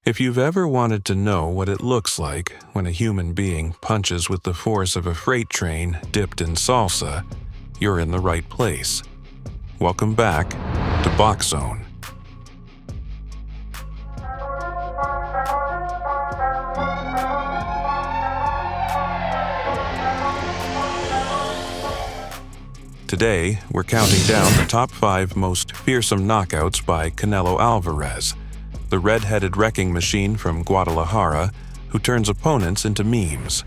If you've ever wanted to know what it looks like when a human being punches with the force of a freight train dipped in salsa, you're in the right place. Welcome back to Box Zone. Today, we're counting down the top 5 most fearsome knockouts by Canelo Alvarez, the red-headed wrecking machine from Guadalajara who turns opponents into memes.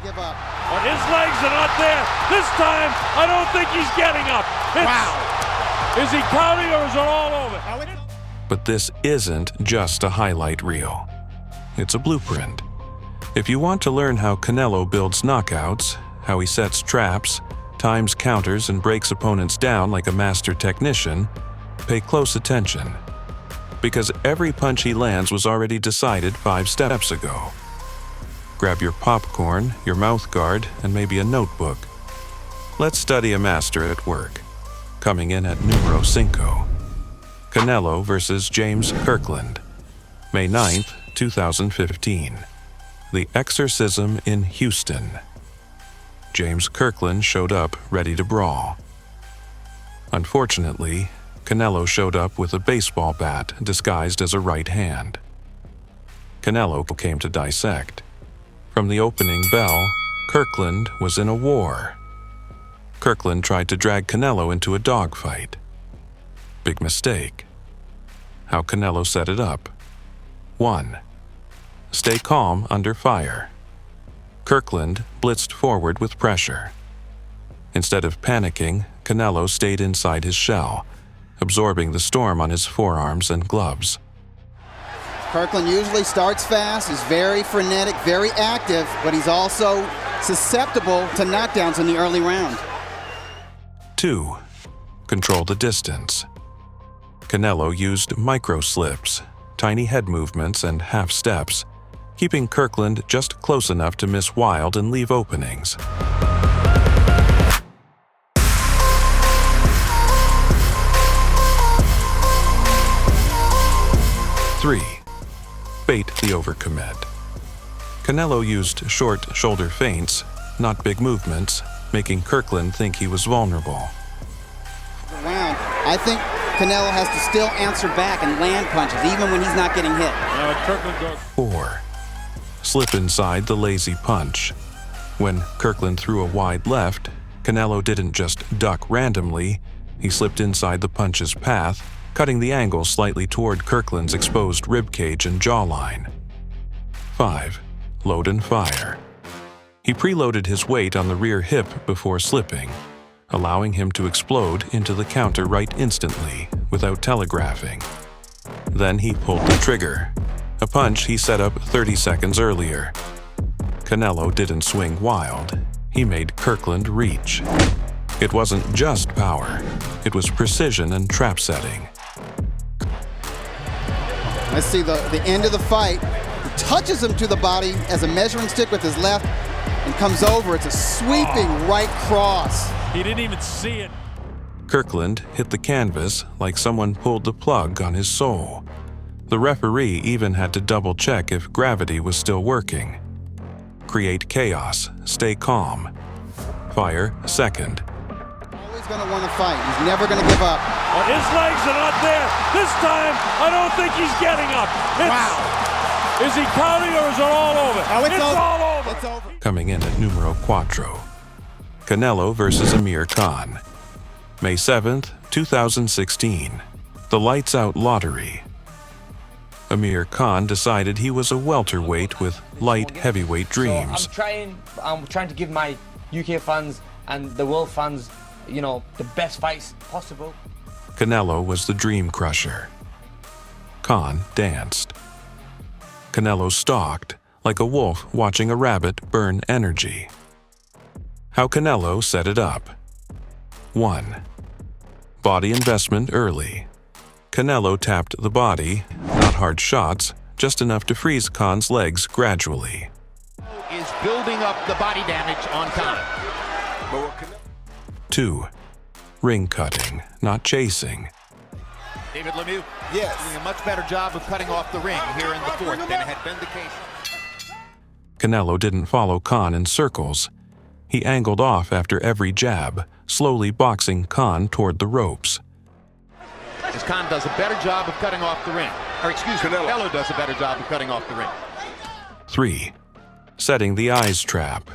Give up. But his legs are not there. This time, I don't think he's getting up. Wow. Is he counting or is it all over? But this isn't just a highlight reel. It's a blueprint. If you want to learn how Canelo builds knockouts, how he sets traps, times counters and breaks opponents down like a master technician, pay close attention. Because every punch he lands was already decided 5 steps ago. Grab your popcorn, your mouth guard, and maybe a notebook. Let's study a master at work. Coming in at numero 5. Canelo versus James Kirkland. May 9th, 2015. The Exorcism in Houston. James Kirkland showed up ready to brawl. Unfortunately, Canelo showed up with a baseball bat disguised as a right hand. Canelo came to dissect. From the opening bell, Kirkland was in a war. Kirkland tried to drag Canelo into a dogfight. Big mistake. How Canelo set it up. 1. Stay calm under fire. Kirkland blitzed forward with pressure. Instead of panicking, Canelo stayed inside his shell, absorbing the storm on his forearms and gloves. Kirkland usually starts fast, is very frenetic, very active, but he's also susceptible to knockdowns in the early round. 2. Control the distance. Canelo used micro-slips, tiny head movements and half steps, keeping Kirkland just close enough to miss wild and leave openings. 3. Bait the overcommit. Canelo used short shoulder feints, not big movements, making Kirkland think he was vulnerable. Round, I think Canelo has to still answer back and land punches, even when he's not getting hit. 4. Slip inside the lazy punch. When Kirkland threw a wide left, Canelo didn't just duck randomly, he slipped inside the punch's path, cutting the angle slightly toward Kirkland's exposed ribcage and jawline. 5. Load and fire. He preloaded his weight on the rear hip before slipping, allowing him to explode into the counter right instantly, without telegraphing. Then he pulled the trigger, a punch he set up 30 seconds earlier. Canelo didn't swing wild, he made Kirkland reach. It wasn't just power, it was precision and trap setting. Let's see the end of the fight. He touches him to the body as a measuring stick with his left and comes over. It's a sweeping right cross. He didn't even see it. Kirkland hit the canvas like someone pulled the plug on his soul. The referee even had to double-check if gravity was still working. Create chaos, stay calm. Fire 2nd. Always going to want to fight. He's never going to give up. But his legs are not there. This time, I don't think he's getting up. Wow. Is he counting or is it all over? Oh, it's over. All over. It's over. Coming in at numero 4. Canelo versus Amir Khan. May 7th, 2016. The Lights Out Lottery. Amir Khan decided he was a welterweight with light heavyweight dreams. So I'm trying to give my UK fans and the world fans, the best fights possible. Canelo was the dream crusher. Khan danced. Canelo stalked, like a wolf watching a rabbit burn energy. How Canelo set it up. 1. Body investment early. Canelo tapped the body, not hard shots, just enough to freeze Khan's legs gradually. Is building up the body damage on Khan. 2. Ring cutting, not chasing. David Lemieux, Yes. doing a much better job of cutting off the ring here in the fourth than had been the case. Canelo didn't follow Khan in circles. He angled off after every jab, slowly boxing Khan toward the ropes. As Khan does a better job of cutting off the ring. Or excuse me, Canelo does a better job of cutting off the ring. 3. Setting the eyes trap.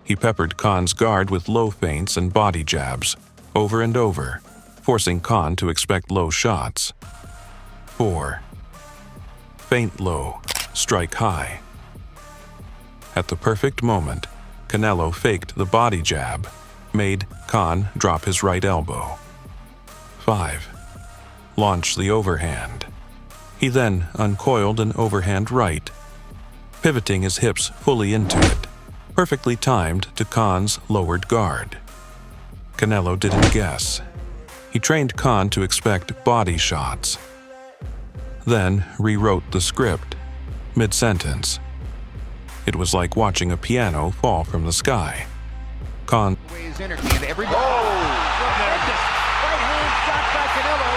He peppered Khan's guard with low feints and body jabs, over and over, forcing Khan to expect low shots. 4. Feint low, strike high. At the perfect moment, Canelo faked the body jab, made Khan drop his right elbow. 5. Launch the overhand. He then uncoiled an overhand right, pivoting his hips fully into it, perfectly timed to Khan's lowered guard. Canelo didn't guess. He trained Khan to expect body shots. Then rewrote the script, mid-sentence. It was like watching a piano fall from the sky. Khan His energy and everybody. Tremendous right hand shot by Canelo.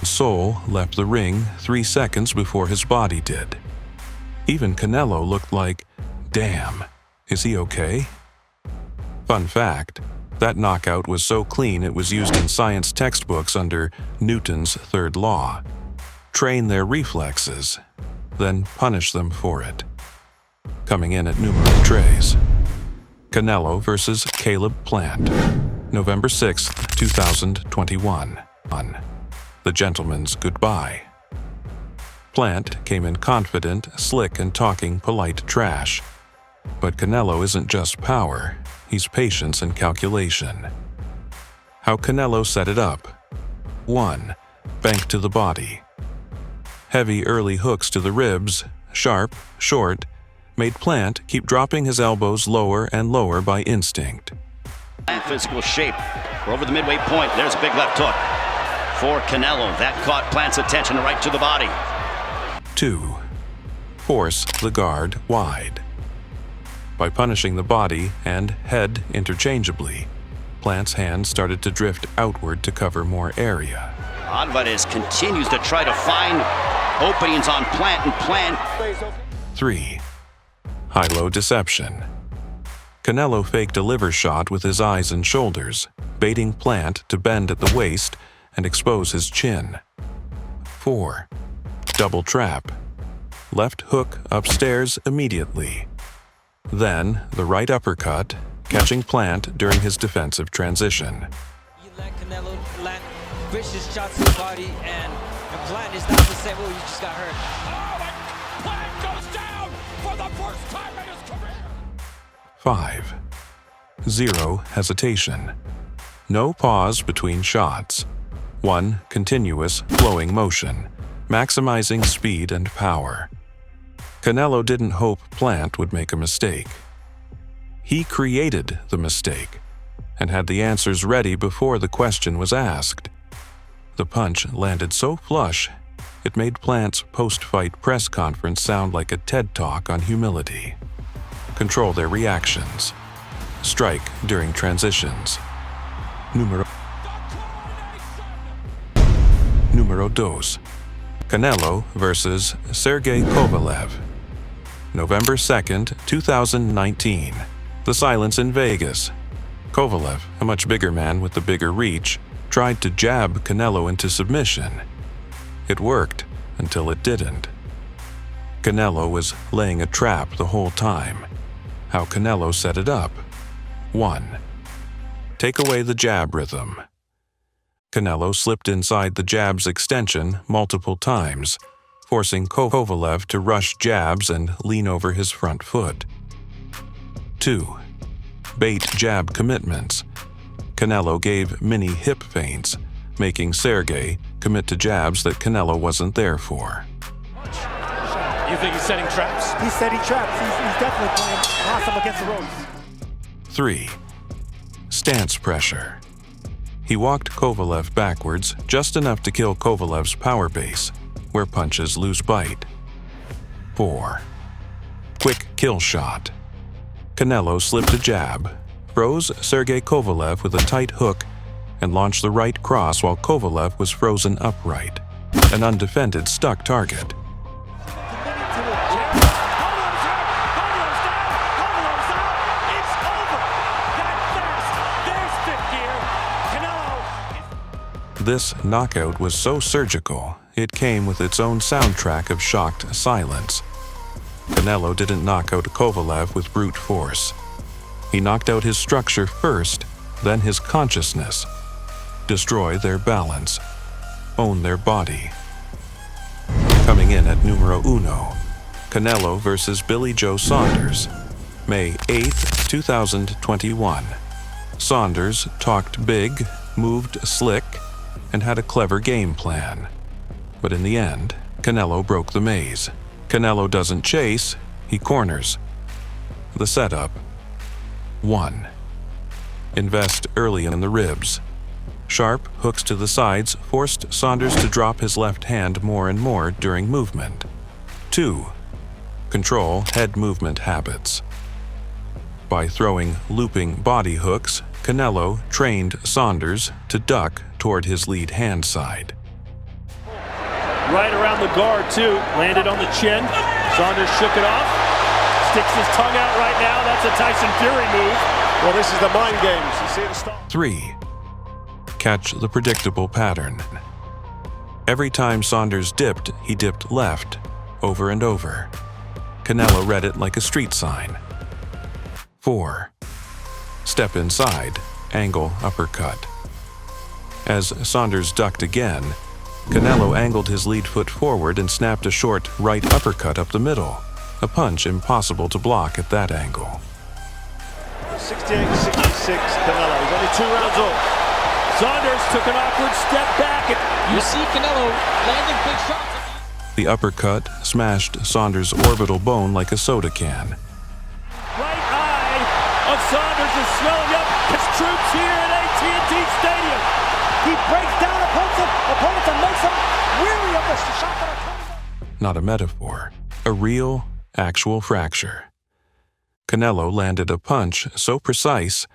Soul left the ring 3 seconds before his body did. Even Canelo looked like, damn, is he okay? Fun fact, that knockout was so clean it was used in science textbooks under Newton's third law. Train their reflexes, then punish them for it. Coming in at numero 3. Canelo versus Caleb Plant, November 6, 2021. The gentleman's goodbye. Plant came in confident, slick, and talking polite trash. But Canelo isn't just power, he's patience and calculation. How Canelo set it up. 1. Bank to the body. Heavy early hooks to the ribs, sharp, short, made Plant keep dropping his elbows lower and lower by instinct. Physical shape. We're over the midway point. There's a big left hook for Canelo. That caught Plant's attention right to the body. 2. Force the guard wide. By punishing the body and head interchangeably, Plant's hands started to drift outward to cover more area. Alvarez continues to try to find openings on Plant, and Plant. 3. High-low deception. Canelo faked a liver shot with his eyes and shoulders, baiting Plant to bend at the waist and expose his chin. 4. Double trap. Left hook upstairs immediately. Then the right uppercut, catching Plant during his defensive transition. You let Canelo land vicious shots to the body, and Plant is not to say, well, you just got hurt. Oh, and Plant goes down for the first time in his career. 5. Zero hesitation. No pause between shots. One continuous, flowing motion, maximizing speed and power. Canelo didn't hope Plant would make a mistake. He created the mistake and had the answers ready before the question was asked. The punch landed so flush, it made Plant's post-fight press conference sound like a TED Talk on humility. Control their reactions. Strike during transitions. Numero 2. Canelo versus Sergey Kovalev. November 2nd, 2019. The silence in Vegas. Kovalev, a much bigger man with the bigger reach, tried to jab Canelo into submission. It worked until it didn't. Canelo was laying a trap the whole time. How Canelo set it up. 1. Take away the jab rhythm. Canelo slipped inside the jab's extension multiple times, forcing Kovalev to rush jabs and lean over his front foot. 2. Bait jab commitments. Canelo gave mini hip feints, making Sergey commit to jabs that Canelo wasn't there for. You think he's setting traps? He's setting traps. He's definitely playing awesome against the ropes. 3. Stance pressure. He walked Kovalev backwards just enough to kill Kovalev's power base, where punches lose bite. 4. Quick kill shot. Canelo slipped a jab, froze Sergey Kovalev with a tight hook and launched the right cross while Kovalev was frozen upright, an undefended stuck target. This knockout was so surgical, it came with its own soundtrack of shocked silence. Canelo didn't knock out Kovalev with brute force. He knocked out his structure first, then his consciousness. Destroy their balance. Own their body. Coming in at numero uno, Canelo versus Billy Joe Saunders, May 8, 2021. Saunders talked big, moved slick, and had a clever game plan. But in the end, Canelo broke the maze. Canelo doesn't chase, he corners. The setup. 1. Invest early in the ribs. Sharp hooks to the sides forced Saunders to drop his left hand more and more during movement. 2. Control head movement habits. By throwing looping body hooks, Canelo trained Saunders to duck toward his lead hand side. Right around the guard, too. Landed on the chin. Saunders shook it off. Sticks his tongue out right now. That's a Tyson Fury move. Well, this is the mind games. You see it stop. 3. Catch the predictable pattern. Every time Saunders dipped, he dipped left, over and over. Canelo read it like a street sign. 4. Step inside, angle uppercut. As Saunders ducked again, Canelo angled his lead foot forward and snapped a short right uppercut up the middle, a punch impossible to block at that angle. 68-66, Canelo. He's only 2 rounds old. Saunders took an awkward step back. You see Canelo landing big shots. The uppercut smashed Saunders' orbital bone like a soda can. Right eye of Saunders is swelling up. His troops here at AT&T Stadium. He breaks down opponents and makes them weary of the shot that are coming. Not a metaphor, a real, actual fracture. Canelo landed a punch so precise,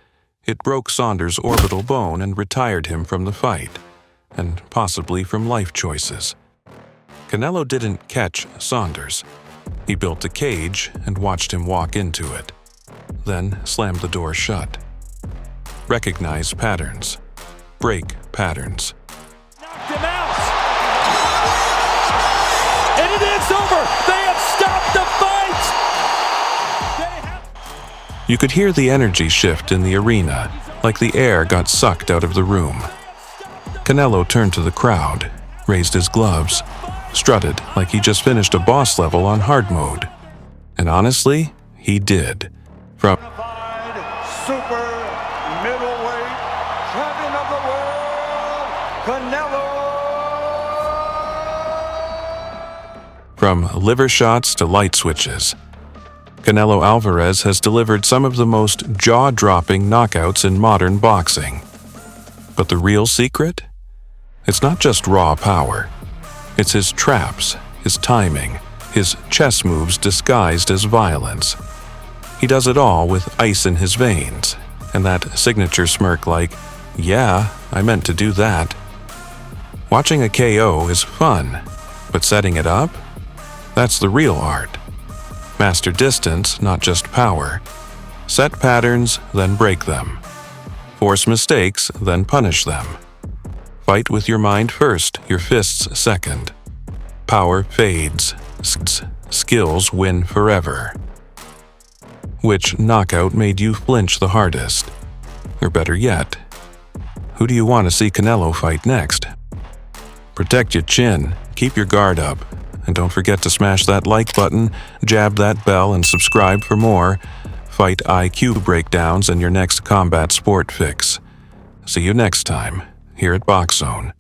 it broke Saunders' orbital bone and retired him from the fight, and possibly from life choices. Canelo didn't catch Saunders. He built a cage and watched him walk into it, then slammed the door shut. Recognize patterns. Break patterns. Knocked him out! And it is over! They have stopped the fight! You could hear the energy shift in the arena, like the air got sucked out of the room. Canelo turned to the crowd, raised his gloves, strutted like he just finished a boss level on hard mode. And honestly, he did. From Super middleweight champion of the world, Canelo! From liver shots to light switches, Canelo Alvarez has delivered some of the most jaw-dropping knockouts in modern boxing. But the real secret? It's not just raw power. It's his traps, his timing, his chess moves disguised as violence. He does it all with ice in his veins, and that signature smirk like, yeah, I meant to do that. Watching a KO is fun, but setting it up? That's the real art. Master distance, not just power. Set patterns, then break them. Force mistakes, then punish them. Fight with your mind first, your fists second. Power fades. Skills win forever. Which knockout made you flinch the hardest? Or better yet, who do you want to see Canelo fight next? Protect your chin, keep your guard up, and don't forget to smash that like button, jab that bell, and subscribe for more Fight IQ breakdowns and your next combat sport fix. See you next time, here at Box Zone.